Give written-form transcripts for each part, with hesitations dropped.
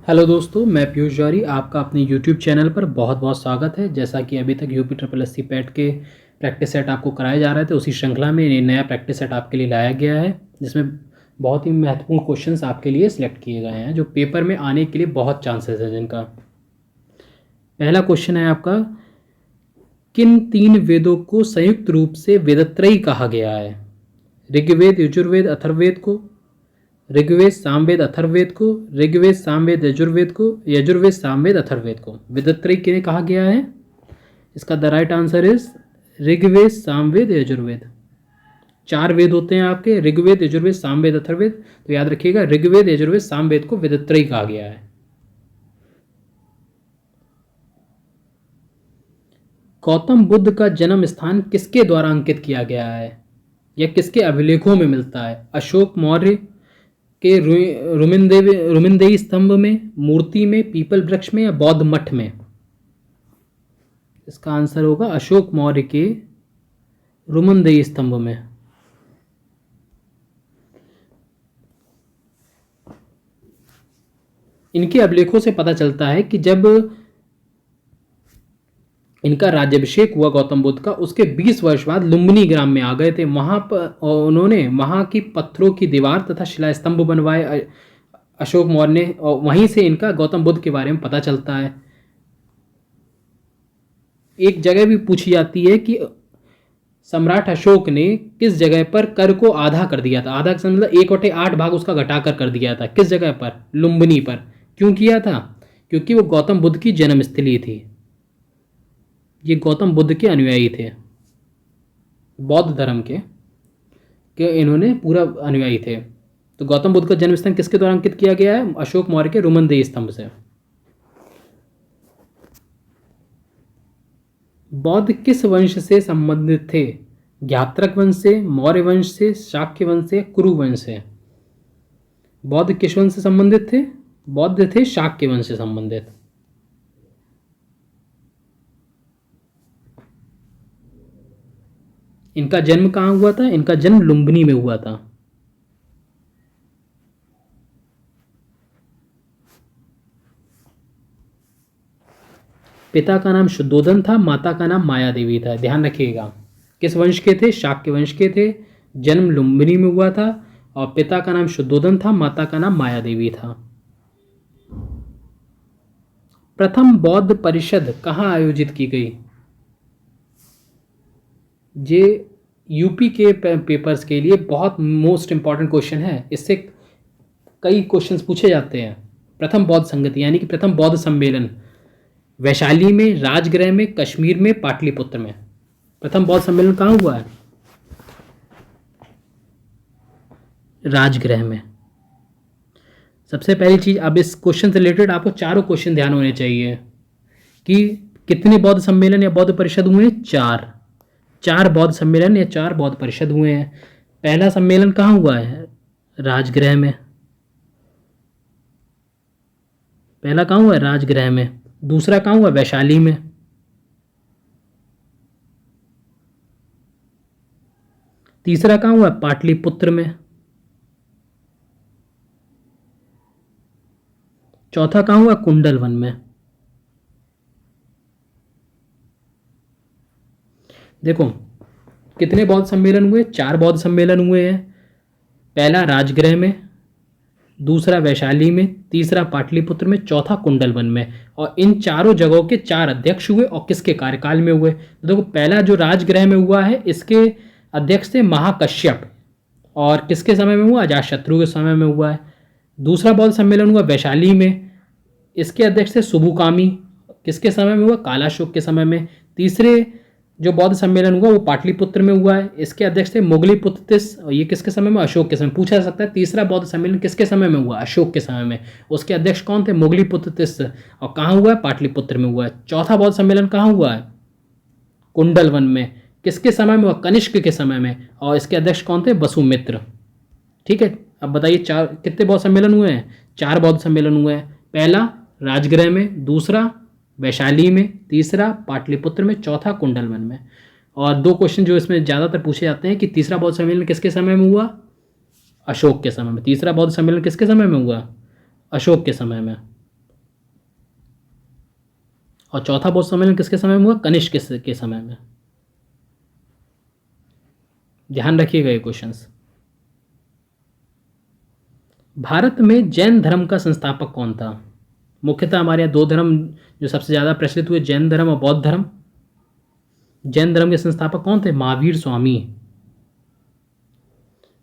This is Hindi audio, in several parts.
हेलो दोस्तों, मैं पीयूष जौहरी आपका अपने यूट्यूब चैनल पर बहुत बहुत स्वागत है। जैसा कि अभी तक UP triple S C PET के प्रैक्टिस सेट आपको कराए जा रहे थे, उसी श्रृंखला में ये नया प्रैक्टिस सेट आपके लिए लाया गया है, जिसमें बहुत ही महत्वपूर्ण क्वेश्चंस आपके लिए सिलेक्ट किए गए हैं जो पेपर में आने के लिए बहुत चांसेस है जिनका। पहला क्वेश्चन है आपका, किन तीन वेदों को संयुक्त रूप से वेदत्रयी कहा गया है? ऋग्वेद, यजुर्वेद, अथर्ववेद को, ऋग्वेद, सामवेद, अथर्ववेद को, ऋग्वेद, सामवेद, यजुर्वेद को, यजुर्वेद, सामवेद, अथर्ववेद को वेदत्रयी किन्हें कहा गया है? इसका the right answer is Rigveda, Samveda, Yajurveda. चार वेद होते हैं आपके, ऋग्वेद, यजुर्वेद, सामवेद, अथर्ववेद। तो याद रखिएगा, ऋग्वेद, यजुर्वेद, सामवेद को वेदत्रयी कहा गया है। गौतम बुद्ध का जन्म स्थान किसके द्वारा अंकित किया गया है या किसके अभिलेखों में मिलता है? अशोक मौर्य के रुमिनदेही स्तंभ में, मूर्ति में, पीपल वृक्ष में या बौद्ध मठ में? इसका आंसर होगा अशोक मौर्य के रुमिनदेही स्तंभ में। इनके अभिलेखों से पता चलता है कि जब इनका राज्याभिषेक हुआ गौतम बुद्ध का, उसके 20 वर्ष बाद लुम्बिनी ग्राम में आ गए थे। वहां पर उन्होंने वहां की पत्थरों की दीवार तथा शिला स्तंभ बनवाए अशोक मौर्य ने, और वहीं से इनका गौतम बुद्ध के बारे में पता चलता है। एक जगह भी पूछी जाती है कि सम्राट अशोक ने किस जगह पर कर को आधा कर दिया था? आधा का मतलब 1/8 भाग उसका घटाकर कर दिया था। किस जगह पर? लुम्बिनी पर। क्यों किया था? क्योंकि वो गौतम बुद्ध की जन्मस्थली थी। ये गौतम बुद्ध के अनुयायी थे, बौद्ध धर्म के इन्होंने पूरा अनुयायी थे। तो गौतम बुद्ध का जन्म स्थान किसके द्वारा अंकित किया गया है? अशोक मौर्य के रुमिनदेही स्तंभ से। बौद्ध किस वंश से संबंधित थे? ज्ञात्रक वंश से, मौर्य वंश से, शाक्य वंश से, कुरु वंश से? बौद्ध किस वंश से संबंधित थे? बौद्ध थे शाक्य वंश से संबंधित। इनका जन्म कहाँ हुआ था? इनका जन्म लुम्बिनी में हुआ था। पिता का नाम शुद्धोधन था, माता का नाम माया देवी था। ध्यान रखिएगा, किस वंश के थे? शाक्य वंश के थे। जन्म लुम्बिनी में हुआ था और पिता का नाम शुद्धोधन था, माता का नाम माया देवी था। प्रथम बौद्ध परिषद कहाँ आयोजित की गई? ये यूपी के पेपर्स के लिए बहुत मोस्ट इंपॉर्टेंट क्वेश्चन है। इससे कई क्वेश्चंस पूछे जाते हैं। प्रथम बौद्ध संगति यानी कि प्रथम बौद्ध सम्मेलन वैशाली में, राजगृह में, कश्मीर में, पाटलिपुत्र में। प्रथम बौद्ध सम्मेलन कहाँ हुआ है? राजगृह में। सबसे पहली चीज, अब इस क्वेश्चन से रिलेटेड आपको चारों क्वेश्चन ध्यान होने चाहिए कि कितने बौद्ध सम्मेलन या बौद्ध परिषद हुए हैं? चार बौद्ध सम्मेलन या 4 बौद्ध परिषद हुए हैं। पहला सम्मेलन कहाँ हुआ है? राजगृह में। पहला कहाँ हुआ है? राजगृह में। दूसरा कहाँ हुआ? वैशाली में। तीसरा कहाँ हुआ? पाटलिपुत्र में। चौथा कहाँ हुआ? कुंडलवन में। देखो कितने बौद्ध सम्मेलन हुए? 4 बौद्ध सम्मेलन हुए हैं। पहला राजगृह में, दूसरा वैशाली में, तीसरा पाटलिपुत्र में, चौथा कुंडलवन में। और इन चारों जगहों के 4 अध्यक्ष हुए और किसके कार्यकाल में हुए? तो देखो, पहला जो राजगृह में हुआ है, इसके अध्यक्ष थे महाकश्यप, और किसके समय में हुआ? अजातशत्रु के समय में हुआ है। दूसरा बौद्ध सम्मेलन हुआ वैशाली में, इसके अध्यक्ष थे सुबुकामी, किसके समय में हुआ? कालाशोक के समय में। तीसरे जो बौद्ध सम्मेलन हुआ वो पाटलिपुत्र में हुआ है, इसके अध्यक्ष थे मोगलीपुत्र तिस, और ये किसके समय में? अशोक के समय। पूछा जा सकता है तीसरा बौद्ध सम्मेलन किसके समय में हुआ? अशोक के समय में। उसके अध्यक्ष कौन थे? मोगलीपुत्र तिस, और कहाँ हुआ है? पाटलिपुत्र में हुआ है। चौथा बौद्ध सम्मेलन कहाँ हुआ है? कुंडलवन में। किसके समय में हुआ? कनिष्क के समय में, और इसके अध्यक्ष कौन थे? वसुमित्र। ठीक है, अब बताइए कितने बौद्ध सम्मेलन हुए हैं? 4 बौद्ध सम्मेलन हुए हैं। पहला राजगृह में, दूसरा वैशाली में, तीसरा पाटलिपुत्र में, चौथा कुंडलवन में। और 2 क्वेश्चन जो इसमें ज़्यादातर पूछे जाते हैं कि तीसरा बौद्ध सम्मेलन किसके समय में हुआ? अशोक के समय में। तीसरा बौद्ध सम्मेलन किसके समय में हुआ? अशोक के समय में। और चौथा बौद्ध सम्मेलन किसके समय में हुआ? कनिष्क के समय में। ध्यान रखिएगा ये क्वेश्चंस। भारत में जैन धर्म का संस्थापक कौन था? मुख्यतः हमारे यहाँ दो धर्म जो सबसे ज़्यादा प्रचलित हुए, जैन धर्म और बौद्ध धर्म। जैन धर्म के संस्थापक कौन थे? महावीर स्वामी।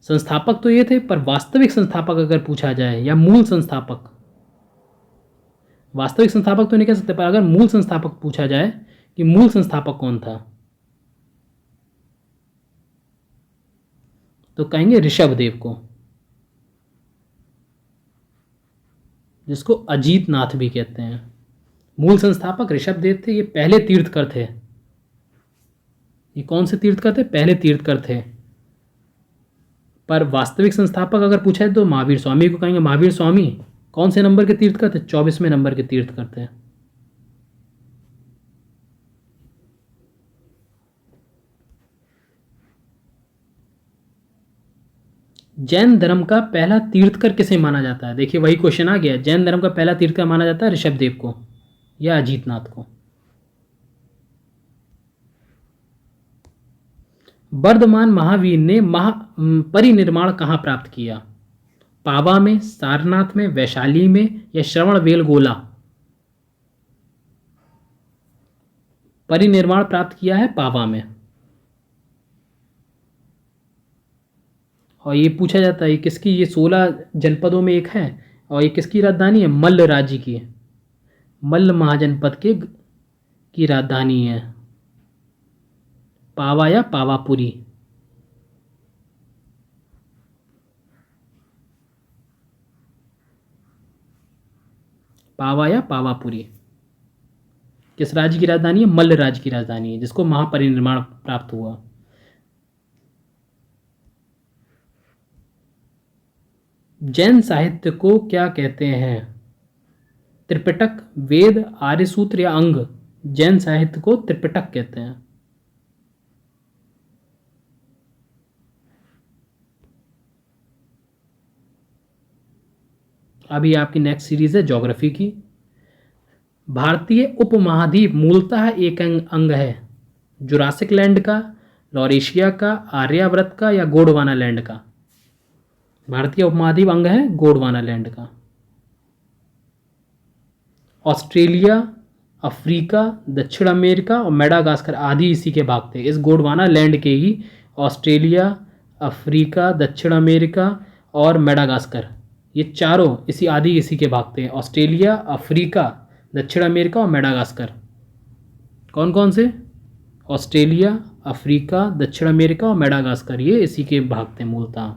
संस्थापक तो ये थे, पर वास्तविक संस्थापक अगर पूछा जाए, या मूल संस्थापक, वास्तविक संस्थापक तो नहीं कह सकते, पर अगर मूल संस्थापक पूछा जाए कि मूल संस्थापक कौन था, तो कहेंगे ऋषभदेव को, जिसको अजीत नाथ भी कहते हैं। मूल संस्थापक ऋषभदेव थे। ये पहले तीर्थकर थे। ये कौन से तीर्थकर थे? पहले तीर्थकर थे। पर वास्तविक संस्थापक अगर पूछा है तो महावीर स्वामी को कहेंगे। महावीर स्वामी कौन से नंबर के तीर्थकर थे? 24वें नंबर के तीर्थकर थे। जैन धर्म का पहला तीर्थकर किसे माना जाता है? देखिए वही क्वेश्चन आ गया। जैन धर्म का पहला तीर्थकर माना जाता है ऋषभदेव को या अजीतनाथ को। वर्धमान महावीर ने परिनिर्वाण कहाँ प्राप्त किया? पावा में, सारनाथ में, वैशाली में या श्रवणबेलगोला? परिनिर्वाण प्राप्त किया है पावा में। और ये पूछा जाता है किसकी, ये 16 जनपदों में एक है, और ये किसकी राजधानी है? मल्ल राज्य की, मल्ल महाजनपद की राजधानी है, पावा या पावापुरी। पावा या पावापुरी किस राज्य की राजधानी है? मल्ल राज्य की राजधानी है, जिसको महापरिनिर्वाण प्राप्त हुआ। जैन साहित्य को क्या कहते हैं? त्रिपिटक, वेद, आर्यसूत्र या अंग? जैन साहित्य को त्रिपिटक कहते हैं। अभी आपकी नेक्स्ट सीरीज है ज्योग्राफी की। भारतीय उपमहाद्वीप मूलतः एक अंग है। जुरासिक लैंड का, लॉरेशिया का, आर्यावर्त का या गोंडवाना लैंड का? भारतीय उपमहाद्वीप अंग है गोंडवाना लैंड का। ऑस्ट्रेलिया, अफ्रीका, दक्षिण अमेरिका और मेडागास्कर आदि इसी के भाग थे। इस गोंडवाना लैंड के ही ऑस्ट्रेलिया, अफ्रीका, दक्षिण अमेरिका और मेडागास्कर, ये चारों इसी के भाग थे। ऑस्ट्रेलिया, अफ्रीका, दक्षिण अमेरिका और मेडागास्कर। कौन कौन से? ऑस्ट्रेलिया, अफ्रीका, दक्षिण अमेरिका और मेडागास्कर, ये इसी के भाग थे मूलतः।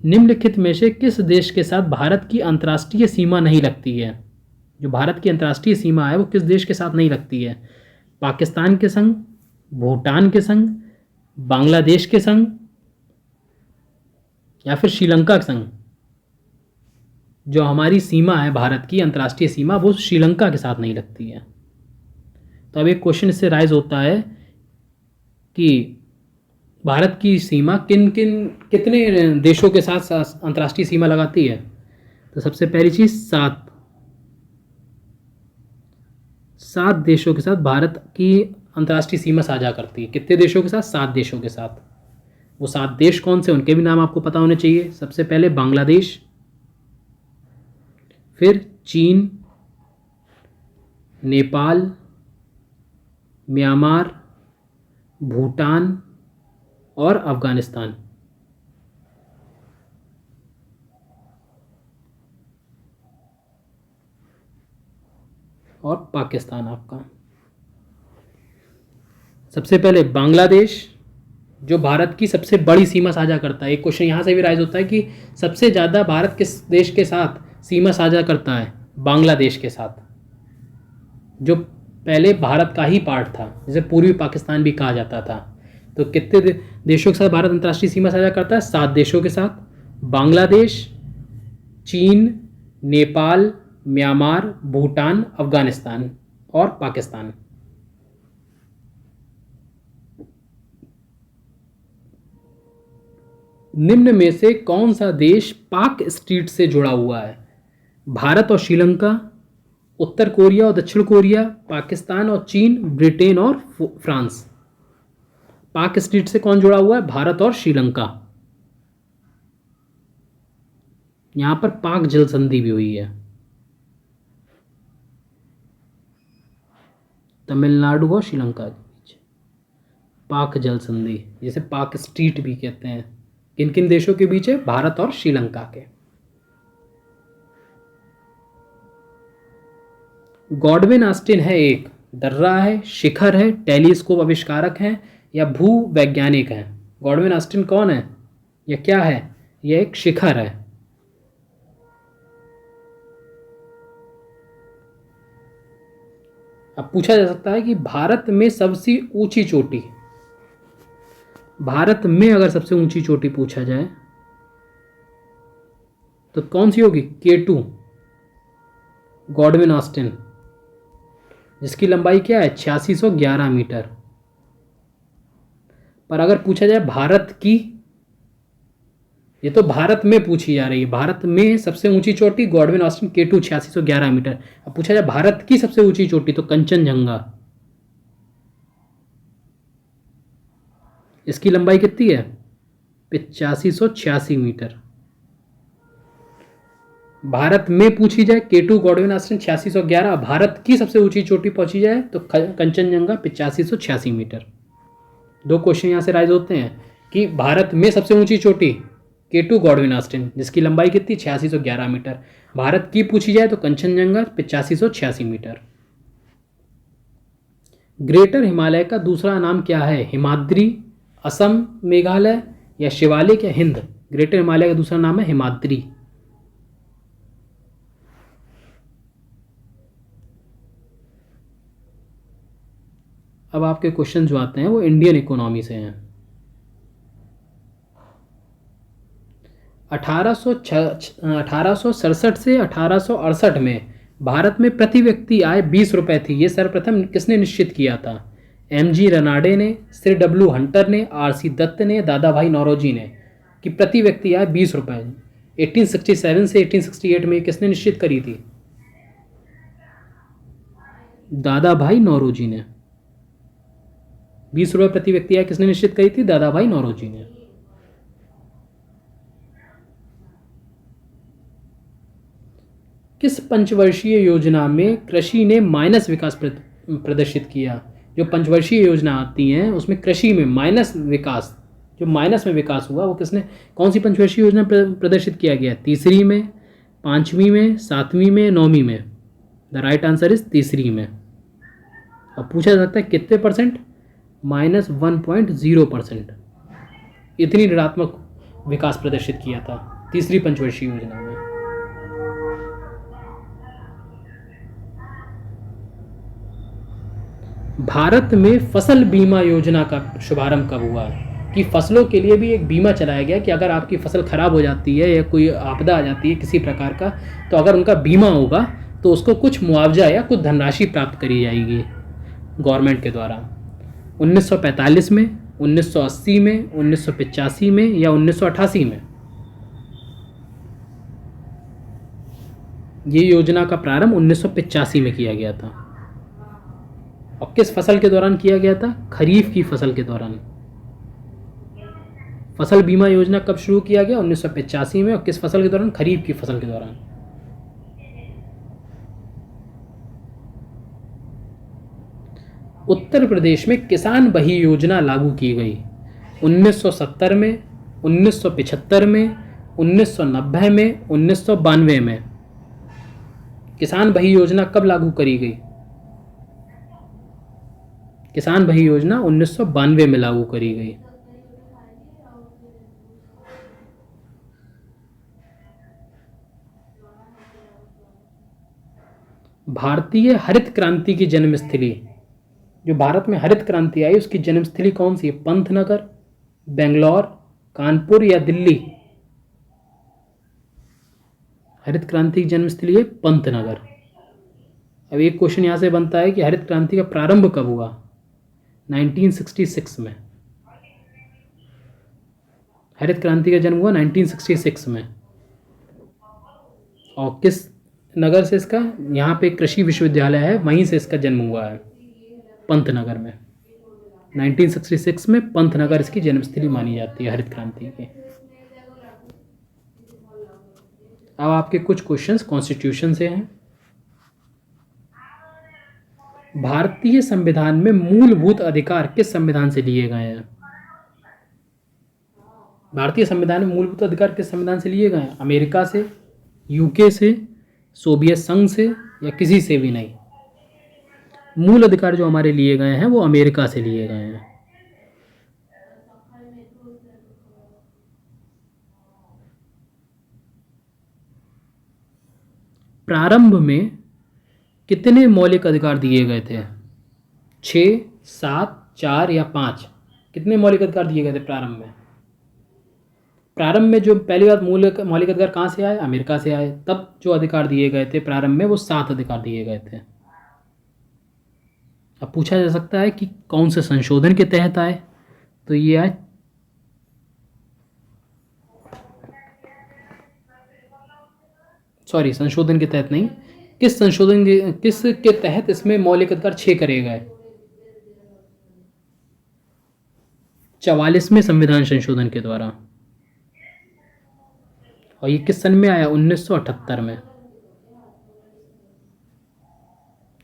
निम्नलिखित में से किस देश के साथ भारत की अंतर्राष्ट्रीय सीमा नहीं लगती है? जो भारत की अंतर्राष्ट्रीय सीमा है वो किस देश के साथ नहीं लगती है? पाकिस्तान के संग, भूटान के संग, बांग्लादेश के संग या फिर श्रीलंका के संग? जो हमारी सीमा है भारत की अंतर्राष्ट्रीय सीमा, वो श्रीलंका के साथ नहीं लगती है। तो अब एक क्वेश्चन इससे राइज होता है कि भारत की सीमा कितने देशों के साथ अंतर्राष्ट्रीय सीमा लगाती है? तो सबसे पहली चीज 7 देशों के साथ भारत की अंतर्राष्ट्रीय सीमा साझा करती है। कितने देशों के साथ? 7 देशों के साथ। वो 7 देश कौन से, उनके भी नाम आपको पता होने चाहिए। सबसे पहले बांग्लादेश, फिर चीन, नेपाल, म्यांमार, भूटान और अफगानिस्तान। और पाकिस्तान आपका। सबसे पहले बांग्लादेश, जो भारत की सबसे बड़ी सीमा साझा करता है। एक क्वेश्चन यहाँ से भी राइज होता है कि सबसे ज़्यादा भारत किस देश के साथ सीमा साझा करता है? बांग्लादेश के साथ, जो पहले भारत का ही पार्ट था, जिसे पूर्वी पाकिस्तान भी कहा जाता था। तो कितने देशों के साथ भारत अंतर्राष्ट्रीय सीमा साझा करता है? 7 देशों के साथ। बांग्लादेश, चीन, नेपाल, म्यांमार, भूटान, अफगानिस्तान और पाकिस्तान। निम्न में से कौन सा देश पाक स्ट्रीट से जुड़ा हुआ है? भारत और श्रीलंका, उत्तर कोरिया और दक्षिण कोरिया, पाकिस्तान और चीन, ब्रिटेन और फ्रांस। पाक स्ट्रीट से कौन जुड़ा हुआ है? भारत और श्रीलंका। यहां पर पाक जल संधि भी हुई है। तमिलनाडु और श्रीलंका के बीच पाक जल संधि, जिसे पाक स्ट्रीट भी कहते हैं। किन किन देशों के बीच है? भारत और श्रीलंका के। गॉडविन ऑस्टिन है एक दर्रा है, शिखर है, टेलीस्कोप आविष्कारक हैं या भू वैज्ञानिक हैं? गॉडविन ऑस्टिन कौन है या क्या है? यह एक शिखर है। अब पूछा जा सकता है कि भारत में सबसे ऊंची चोटी, भारत में अगर सबसे ऊंची चोटी पूछा जाए तो कौन सी होगी? K2 गॉडविन ऑस्टिन, जिसकी लंबाई क्या है? 8611 मीटर। पर अगर पूछा जाए भारत की, ये तो भारत में पूछी जा रही है, भारत में सबसे ऊंची चोटी गॉडविन ऑस्टिन K2 8611 मीटर। अब पूछा जाए भारत की सबसे ऊंची चोटी तो कंचनजंगा, इसकी लंबाई कितनी है? 8586 मीटर। भारत में पूछी जाए K2 गॉडविन ऑस्टिन 8611, भारत की सबसे ऊंची चोटी पहुंची जाए तो कंचनजंगा 8586 मीटर। दो क्वेश्चन यहां से राइज होते हैं कि भारत में सबसे ऊंची चोटी K2 गॉडविन ऑस्टिन, जिसकी लंबाई कितनी? 8611 मीटर। भारत की पूछी जाए तो कंचनजंगा 8586 मीटर। ग्रेटर हिमालय का दूसरा नाम क्या है? हिमाद्री, असम, मेघालय या शिवालिक या हिंद? ग्रेटर हिमालय का दूसरा नाम है हिमाद्री। अब आपके क्वेश्चन जो आते हैं वो इंडियन इकोनॉमी से हैं। 1867 से 1868 में भारत में प्रति व्यक्ति आय 20 रुपए थी। ये सर्वप्रथम किसने निश्चित किया था? MG रनाडे ने, सर W हंटर ने, RC दत्त ने, दादा भाई नौरोजी ने, कि प्रति व्यक्ति आय 20 रुपए। 1867 से 1868 में किसने निश्चित करी थी? दादा भाई नौरोजी ने। 20 रुपए प्रति व्यक्ति आय किसने निश्चित करी थी? दादा भाई नौरोजी ने। किस पंचवर्षीय योजना में कृषि ने माइनस विकास प्रदर्शित किया? जो पंचवर्षीय योजना आती हैं उसमें कृषि में माइनस विकास, जो माइनस में विकास हुआ वो किसने, कौन सी पंचवर्षीय योजना प्रदर्शित किया गया? तीसरी में, पांचवी में, सातवीं में, नौवीं में? द राइट आंसर इज तीसरी में। अब पूछा जाता है कितने परसेंट? -1.0%। इतनी ऋणात्मक विकास प्रदर्शित किया था तीसरी पंचवर्षीय योजना में। भारत में फसल बीमा योजना का शुभारंभ कब हुआ है? कि फसलों के लिए भी एक बीमा चलाया गया कि अगर आपकी फसल खराब हो जाती है या कोई आपदा आ जाती है किसी प्रकार का, तो अगर उनका बीमा होगा तो उसको कुछ मुआवजा या कुछ धनराशि प्राप्त करी जाएगी गवर्नमेंट के द्वारा। 1945 में, 1980 में, 1985 में या 1988 में? ये योजना का प्रारंभ 1985 में किया गया था। और किस फसल के दौरान किया गया था? खरीफ की फसल के दौरान। फसल बीमा योजना कब शुरू किया गया? 1985 में। और किस फसल के दौरान? खरीफ की फसल के दौरान। उत्तर प्रदेश में किसान बही योजना लागू की गई 1970 में, 1975 में, 1990 में, 1992 में? किसान बही योजना कब लागू करी गई? किसान बही योजना 1992 में लागू करी गई। भारतीय हरित क्रांति की जन्मस्थली, जो भारत में हरित क्रांति आई उसकी जन्मस्थली कौन सी है? पंतनगर, बेंगलोर, कानपुर या दिल्ली? हरित क्रांति की जन्मस्थली है पंतनगर। अब एक क्वेश्चन यहां से बनता है कि हरित क्रांति का प्रारंभ कब हुआ? 1966 में। हरित क्रांति का जन्म हुआ 1966 में। और किस नगर से इसका, यहाँ पे कृषि विश्वविद्यालय है, वहीं से इसका जन्म हुआ है, पंतनगर में। 1966 में पंतनगर इसकी जन्मस्थली मानी जाती है हरित क्रांति की। अब आपके कुछ क्वेश्चंस कॉन्स्टिट्यूशन से हैं। भारतीय संविधान में मूलभूत अधिकार किस संविधान से लिए गए हैं? भारतीय संविधान में मूलभूत अधिकार किस संविधान से लिए गए हैं? अमेरिका से, यूके से, सोवियत संघ से, या किसी से भी नहीं। मूल अधिकार जो हमारे लिए गए हैं वो अमेरिका से लिए गए हैं। प्रारंभ में कितने मौलिक अधिकार दिए गए थे? 6, 7, 4 या 5? कितने मौलिक अधिकार दिए गए थे प्रारंभ में? प्रारंभ में जो पहली बात मौलिक अधिकार कहाँ से आए? अमेरिका से आए। तब जो अधिकार दिए गए थे प्रारंभ में वो 7 अधिकार दिए गए थे। अब पूछा जा सकता है कि कौन से संशोधन के तहत आए, तो ये आए संशोधन के तहत नहीं, किस के तहत इसमें मौलिक अधिकार 6 करे गए? 44वें संविधान संशोधन के द्वारा। और ये किस सन में आया? 1978 में।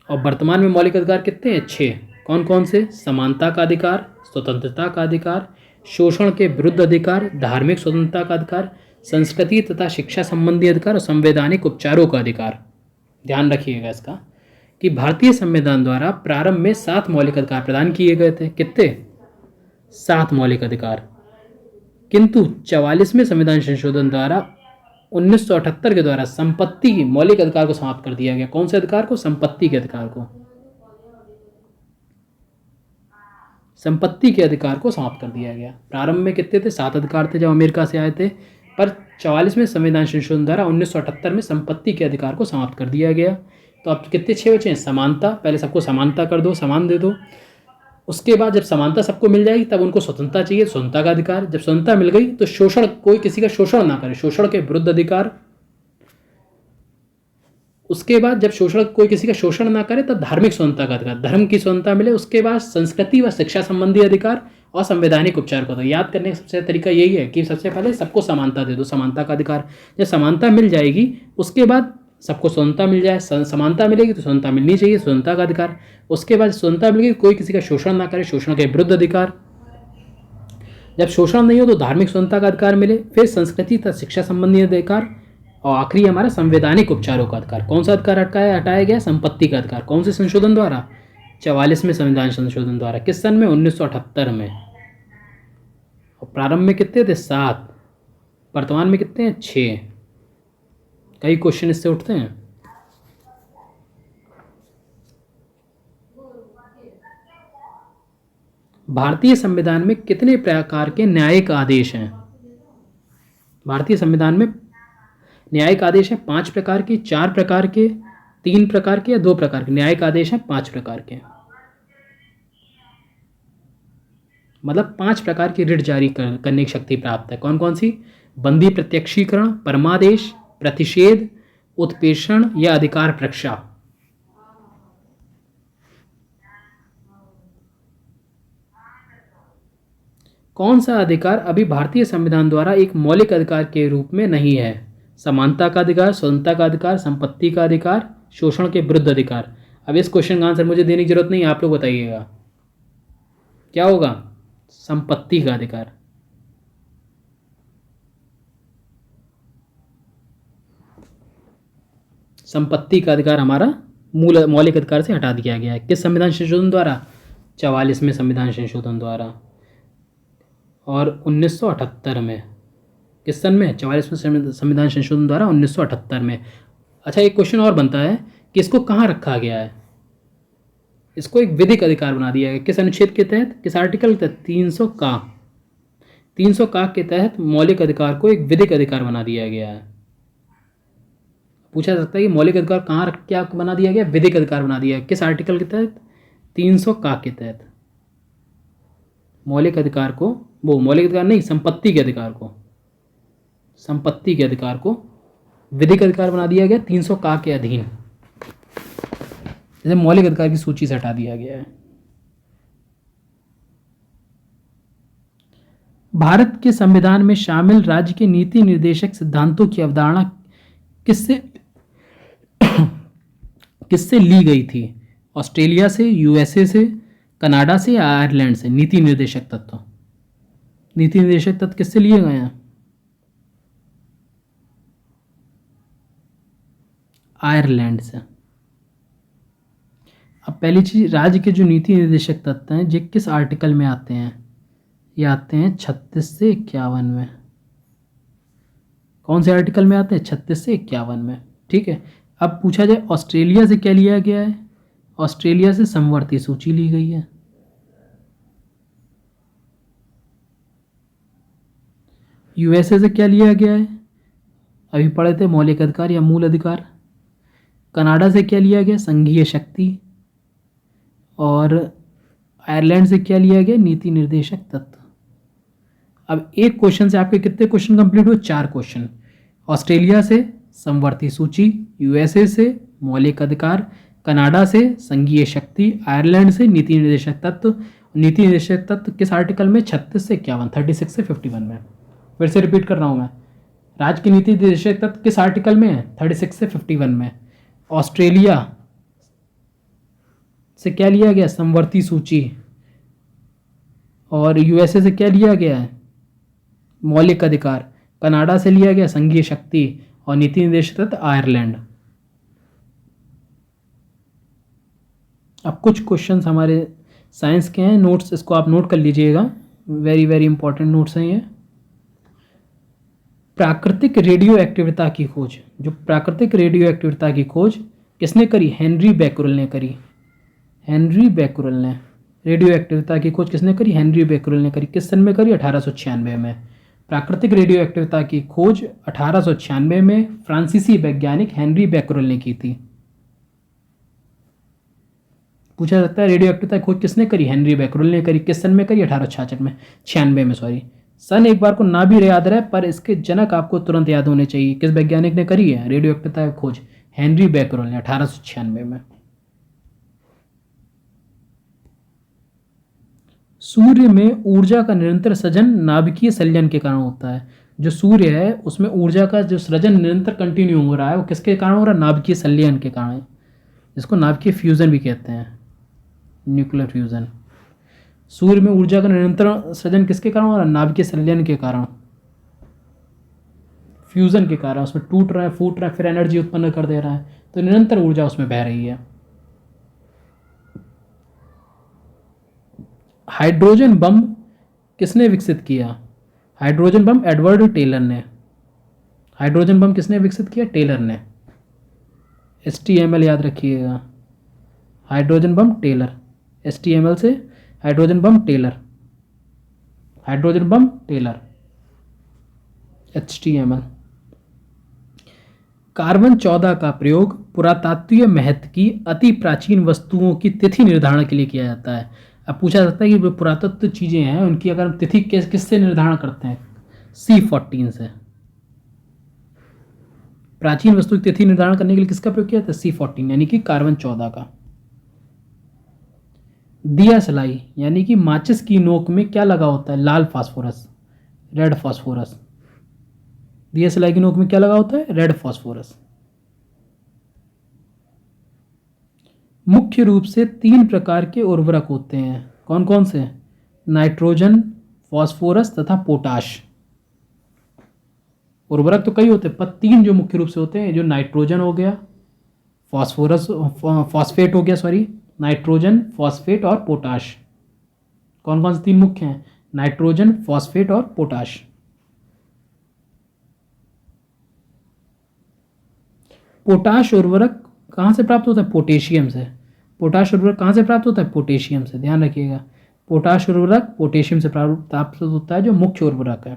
और वर्तमान में मौलिक अधिकार कितने हैं? 6। कौन कौन से? समानता का अधिकार, स्वतंत्रता का अधिकार, शोषण के विरुद्ध अधिकार, धार्मिक स्वतंत्रता का अधिकार, संस्कृति तथा शिक्षा संबंधी अधिकार और संवैधानिक उपचारों का अधिकार। ध्यान रखिएगा इसका कि भारतीय संविधान द्वारा प्रारंभ में 7 मौलिक अधिकार प्रदान किए गए थे। कितने? 7 मौलिक अधिकार। किंतु 44वें संविधान संशोधन द्वारा 1978 के द्वारा संपत्ति की मौलिक अधिकार को समाप्त कर दिया गया। कौन से अधिकार को? संपत्ति के अधिकार को। संपत्ति के अधिकार को समाप्त कर दिया गया। प्रारंभ में कितने थे? 7 अधिकार थे जब अमेरिका से आए थे, पर 44वें संविधान संशोधन द्वारा 1978 में संपत्ति के अधिकार को समाप्त कर दिया गया। तो अब कितने 6 बचे हैं? समानता, पहले सबको समानता कर दो, समान दे दो। उसके बाद जब समानता सबको मिल जाएगी तब उनको स्वतंत्रता चाहिए, स्वतंत्रता का अधिकार। जब स्वतंत्रता मिल गई तो शोषण, कोई किसी का शोषण ना करे, शोषण के विरुद्ध अधिकार। उसके बाद जब कोई किसी का शोषण ना करे तब धार्मिक स्वतंत्रता का अधिकार, धर्म की स्वतंत्रता मिले। उसके बाद संस्कृति व शिक्षा संबंधी अधिकार और संवैधानिक उपचार को। तो याद करने का सबसे तरीका यही है कि सबसे पहले सबको समानता दे दो, समानता का अधिकार। जब समानता मिल जाएगी उसके बाद सबको स्वतंत्रता मिल जाए, समानता मिलेगी तो स्वतंत्रता मिलनी चाहिए, स्वतंत्रता का अधिकार। उसके बाद स्वतंत्रता मिलेगी, कोई किसी का शोषण ना करे, शोषण के विरुद्ध अधिकार। जब शोषण नहीं हो तो धार्मिक स्वतंत्रता का अधिकार मिले, फिर संस्कृति तथा शिक्षा संबंधी अधिकार, और आखिरी हमारा संवैधानिक उपचारों का अधिकार। कौन सा अधिकार हटाया गया? संपत्ति का अधिकार। कौन से संशोधन द्वारा? 44वें संविधान संशोधन द्वारा। किस सन में? 1978 में। और प्रारंभ में कितने थे? 7। वर्तमान में कितने हैं? 6। कई क्वेश्चन इससे उठते हैं। भारतीय संविधान में कितने प्रकार के न्यायिक आदेश हैं? भारतीय संविधान में न्यायिक आदेश हैं 5 प्रकार के, 4 प्रकार के, 3 प्रकार के या 2 प्रकार के। न्यायिक आदेश हैं 5 प्रकार के, मतलब 5 प्रकार की रिट जारी करने की शक्ति प्राप्त है। कौन कौन सी? बंदी प्रत्यक्षीकरण, परमादेश, प्रतिषेध, उत्प्रेषण या अधिकार प्रक्षा। कौन सा अधिकार अभी भारतीय संविधान द्वारा एक मौलिक अधिकार के रूप में नहीं है? समानता का अधिकार, स्वतंत्रता का अधिकार, संपत्ति का अधिकार, शोषण के विरुद्ध अधिकार। अब इस क्वेश्चन का आंसर मुझे देने की जरूरत नहीं, आप लोग बताइएगा क्या होगा? संपत्ति का अधिकार। संपत्ति का अधिकार हमारा मूल मौलिक अधिकार से हटा दिया गया है। किस संविधान संशोधन द्वारा? 44वें संविधान संशोधन द्वारा। और 1978 में। किस सन में? 44वें संविधान संशोधन द्वारा 1978 में। अच्छा, एक क्वेश्चन और बनता है कि इसको कहाँ रखा गया है? इसको एक विधिक अधिकार बना दिया गया। किस अनुच्छेद के तहत? किस आर्टिकल के तहत? 300 का के तहत मौलिक अधिकार को एक विधिक अधिकार बना दिया गया है। पूछा जा सकता है कि मौलिक अधिकार कहाँ क्या बना दिया गया? विधिक अधिकार बना दिया है। किस आर्टिकल के तहत? 300 का के तहत मौलिक अधिकार को वो मौलिक अधिकार नहीं, संपत्ति के अधिकार को, संपत्ति के अधिकार को विधिक अधिकार बना दिया गया 300 का के अधीन, जैसे मौलिक अधिकार की सूची से हटा दिया गया है। भारत के संविधान में शामिल राज्य के नीति निर्देशक सिद्धांतों की अवधारणा किससे किससे ली गई थी? ऑस्ट्रेलिया से, यूएसए से, कनाडा से या आयरलैंड से? नीति निर्देशक तत्व, नीति निर्देशक तत्व किससे लिए गए हैं? आयरलैंड से। अब पहली चीज, राज्य के जो नीति निर्देशक तत्व हैं ये किस आर्टिकल में आते हैं? ये आते हैं 36 से 51 में। कौन से आर्टिकल में आते हैं? 36 से 51 में। ठीक है, अब पूछा जाए ऑस्ट्रेलिया से क्या लिया गया है? ऑस्ट्रेलिया से समवर्ती सूची ली गई है। यूएसए से क्या लिया गया है? अभी पढ़े थे, मौलिक अधिकार या मूल अधिकार। कनाडा से क्या लिया गया? संघीय शक्ति। और आयरलैंड से क्या लिया गया? नीति निर्देशक तत्व। अब एक क्वेश्चन से आपके कितने क्वेश्चन कंप्लीट हुए? 4 क्वेश्चन। ऑस्ट्रेलिया से समवर्ती सूची, यूएसए से मौलिक अधिकार, कनाडा से संघीय शक्ति, आयरलैंड से नीति निर्देशक तत्व। नीति निर्देशक तत्व किस आर्टिकल में? 36 से 51, 36 से 51 में। फिर से रिपीट कर रहा हूँ मैं, राज्य की नीति निर्देशक तत्व किस आर्टिकल में है? 36 से 51 में। ऑस्ट्रेलिया से क्या लिया गया? समवर्ती सूची। और यूएसए से क्या लिया गया है? मौलिक अधिकार। कनाडा से लिया गया संघीय शक्ति। और नीति निर्देशक तत्व आयरलैंड। अब कुछ क्वेश्चंस हमारे साइंस के हैं, नोट्स, इसको आप नोट कर लीजिएगा, वेरी वेरी इंपॉर्टेंट नोट्स हैं ये। प्राकृतिक रेडियो एक्टिविता की खोज, जो प्राकृतिक रेडियो एक्टिविता की खोज किसने करी? हेनरी बैकरल ने करी। हेनरी बैकरल ने रेडियो एक्टिविता की खोज किसने करी? हेनरी बैकरल ने करी। किस सन में करी? 1896 में। प्राकृतिक रेडियो एक्टिविता की खोज 1896 में फ्रांसीसी वैज्ञानिक हेनरी बैकरल ने की थी। पूछा जाता है रेडियो एक्टिविता की खोज किसने करी? हेनरी बैकरल ने करी। किस सन में करी? 1866 में, 96 में, सॉरी। सन एक बार को ना भी याद रहे, पर इसके जनक आपको तुरंत याद होने चाहिए। किस वैज्ञानिक ने करी है रेडियो एक्टिविता की खोज? हेनरी बैकरल ने, 1896 में। सूर्य में ऊर्जा का निरंतर सृजन नाभिकीय संलयन के कारण होता है। जो सूर्य है उसमें ऊर्जा का जो सृजन निरंतर कंटिन्यू हो रहा है, वो किसके कारण हो रहा है? नाभिकीय संलयन के कारण, जिसको नाभिकीय फ्यूजन भी कहते हैं, न्यूक्लियर फ्यूजन। सूर्य में ऊर्जा का निरंतर सृजन किसके कारण हो रहा है? नाभिकीय संलयन के कारण, फ्यूजन के कारण। उसमें टूट रहा है, फूट रहा है, फिर एनर्जी उत्पन्न कर दे रहा है, तो निरंतर ऊर्जा उसमें बह रही है। हाइड्रोजन बम किसने विकसित किया? हाइड्रोजन बम एडवर्ड टेलर ने। हाइड्रोजन बम किसने विकसित किया? टेलर ने। HTML याद रखिएगा, हाइड्रोजन बम टेलर। HTML से hydrogen bomb Teller, hydrogen bomb Teller, HTML। Carbon 14 का प्रयोग पुरातात्वीय महत्व की अति प्राचीन वस्तुओं की तिथि निर्धारण के लिए किया जाता है। अब पूछा जाता है कि पुरातत्व चीजें हैं उनकी अगर तिथि किससे निर्धारण करते हैं? C14 से। प्राचीन वस्तु की तिथि निर्धारण करने के लिए किसका प्रयोग किया जाता है? C14 यानी कि कार्बन 14 का। दिया सलाई यानी कि माचिस की नोक में क्या लगा होता है? लाल फास्फोरस, रेड फास्फोरस। दिया सलाई की नोक में क्या लगा होता है? Red phosphorus. मुख्य रूप से 3 प्रकार के उर्वरक होते हैं। कौन कौन से? नाइट्रोजन, फास्फोरस तथा पोटाश। उर्वरक तो कई होते हैं, पर 3 जो मुख्य रूप से होते हैं, जो नाइट्रोजन हो गया, फास्फोरस, फॉस्फेट हो गया, सॉरी, नाइट्रोजन, फॉस्फेट और पोटाश। कौन कौन से 3 मुख्य हैं? नाइट्रोजन, फॉस्फेट और पोटाश। पोटाश उर्वरक कहाँ से प्राप्त होता है? पोटेशियम से। पोटाश उर्वरक कहाँ से प्राप्त होता है? पोटेशियम से, ध्यान रखिएगा। पोटाश उर्वरक पोटेशियम से प्राप्त होता है, जो मुख्य उर्वरक है।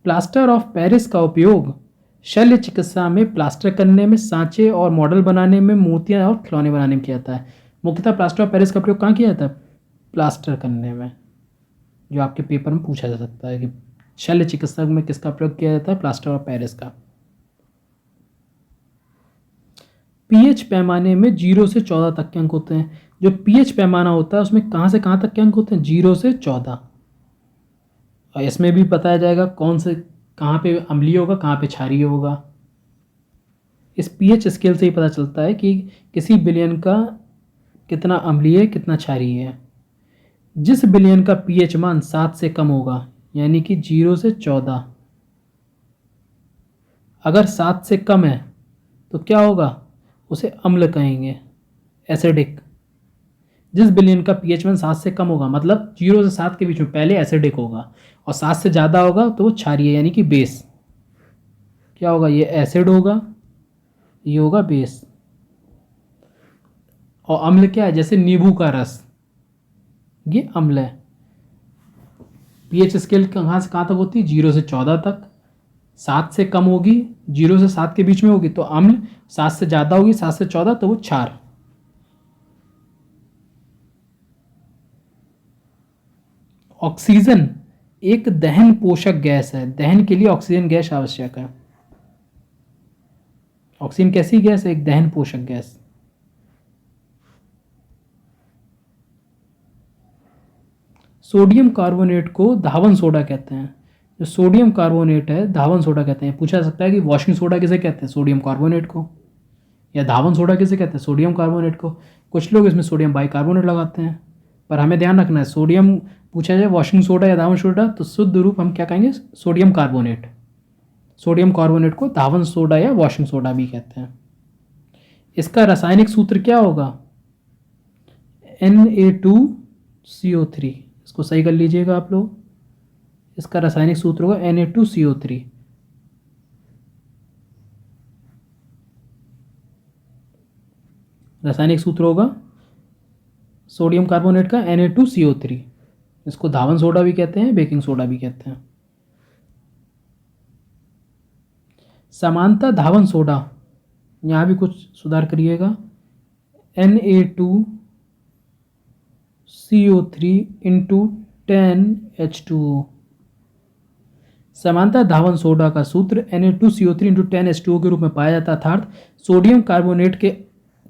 प्लास्टर ऑफ पेरिस का उपयोग शल्य चिकित्सा में प्लास्टर करने में, सांचे और मॉडल बनाने में, मूर्तियां और खिलौने बनाने में किया जाता है। मुख्यतः प्लास्टर ऑफ पेरिस का प्रयोग कहाँ किया जाता है? प्लास्टर करने में, जो आपके पेपर में पूछा जा सकता है कि शल्य चिकित्सक में किसका प्रयोग किया जाता है? प्लास्टर ऑफ पेरिस का। पीएच पैमाने में 0 से 14 तक के अंक होते हैं। जो पीएच पैमाना होता है उसमें कहाँ से कहाँ तक के अंक होते हैं? 0 से 14। और इसमें भी बताया जाएगा कौन से कहाँ पे अम्लीय होगा, कहाँ पे क्षारीय होगा। इस पीएच स्केल से ही पता चलता है कि किसी विलयन का कितना अम्लीय है, कितना क्षारीय है। जिस विलयन का पीएच मान 7 से कम होगा, यानी कि 0 से 14, अगर 7 से कम है तो क्या होगा? उसे अम्ल कहेंगे, एसिडिक। जिस विलयन का पीएच मान 7 से कम होगा, मतलब 0 से 7 के बीच में, पहले एसिडिक होगा, और 7 से ज़्यादा होगा तो वो क्षारीय यानी कि बेस। क्या होगा? ये एसिड होगा, ये होगा बेस। और अम्ल क्या है? जैसे नींबू का रस, ये अम्ल है। पीएच स्केल कहाँ से कहाँ तक होती है? 0 से 14 तक। 7 से कम होगी, 0 से 7 के बीच में होगी तो अम्ल, 7 से ज़्यादा होगी, 7 से 14 तो वो क्षार। ऑक्सीजन एक दहन पोषक गैस है। दहन के लिए ऑक्सीजन गैस आवश्यक है। ऑक्सीजन कैसी गैस है? एक दहन पोषक गैस। सोडियम कार्बोनेट को धावन सोडा कहते हैं। जो सोडियम कार्बोनेट है धावन सोडा कहते हैं। पूछा जा सकता है कि वॉशिंग सोडा किसे कहते हैं? सोडियम कार्बोनेट को। या धावन सोडा किसे कहते हैं? सोडियम कार्बोनेट को। कुछ लोग इसमें सोडियम बाइकार्बोनेट लगाते हैं, पर हमें ध्यान रखना है सोडियम पूछा जाए वॉशिंग सोडा या धावन सोडा तो शुद्ध रूप हम क्या कहेंगे? Sodium carbonate. सोडियम कार्बोनेट को धावन सोडा या वॉशिंग सोडा भी कहते हैं। इसका रासायनिक सूत्र क्या होगा? Na2CO3। इसको सही कर लीजिएगा आप लोग। इसका रासायनिक सूत्र होगा Na2CO3। रासायनिक सूत्र होगा सोडियम कार्बोनेट का Na2CO3। इसको धावन सोडा भी कहते हैं, बेकिंग सोडा भी कहते हैं। समानता धावन सोडा, यहाँ भी कुछ सुधार करिएगा। Na2CO3 into 10H2O। समानता धावन सोडा का सूत्र Na2CO3 इंटू 10H2O के रूप में पाया जाता है। अर्थात सोडियम कार्बोनेट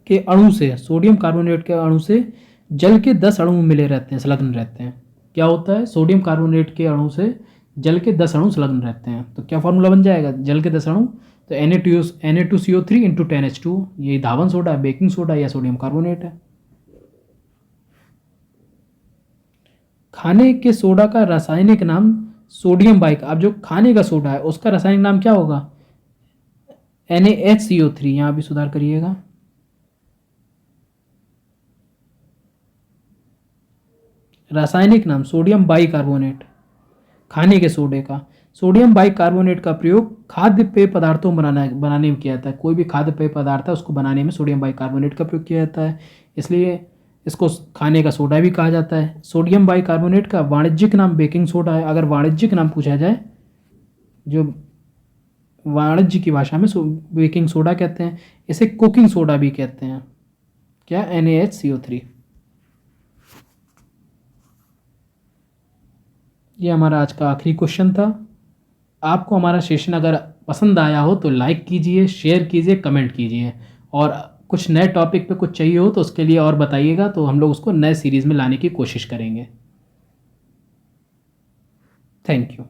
के अणु से, सोडियम कार्बोनेट के अणु से जल के 10 अणु मिले रहते हैं, संलग्न रहते हैं। क्या होता है? सोडियम कार्बोनेट के अणु से जल के 10 अणु संलग्न रहते हैं। तो क्या फॉर्मूला बन जाएगा? जल के 10 अणु तो Na2CO3 इंटू 10H2O। ये धावन सोडा, बेकिंग सोडा या सोडियम कार्बोनेट है। खाने के सोडा का रासायनिक नाम सोडियम बाइक। अब जो खाने का सोडा है उसका रासायनिक नाम क्या होगा? NaHCO3। यहाँ भी सुधार करिएगा। रासायनिक नाम सोडियम बाइकार्बोनेट, खाने के सोडे का। सोडियम बाइकार्बोनेट का प्रयोग खाद्य पेय पदार्थों बनाने में किया जाता है। कोई भी खाद्य पेय पदार्थ है उसको बनाने में सोडियम बाइकार्बोनेट का प्रयोग किया जाता है, इसलिए इसको खाने का सोडा भी कहा जाता है। सोडियम बाइकार्बोनेट का वाणिज्यिक नाम बेकिंग सोडा है। अगर वाणिज्यिक नाम पूछा जाए, जो वाणिज्य की भाषा में बेकिंग सोडा कहते हैं। इसे कुकिंग सोडा भी कहते हैं। क्या? NaHCO3। ये हमारा आज का आखिरी क्वेश्चन था। आपको हमारा सेशन अगर पसंद आया हो तो लाइक कीजिए, शेयर कीजिए, कमेंट कीजिए, और कुछ नए टॉपिक पे कुछ चाहिए हो तो उसके लिए और बताइएगा, तो हम लोग उसको नए सीरीज़ में लाने की कोशिश करेंगे। Thank you.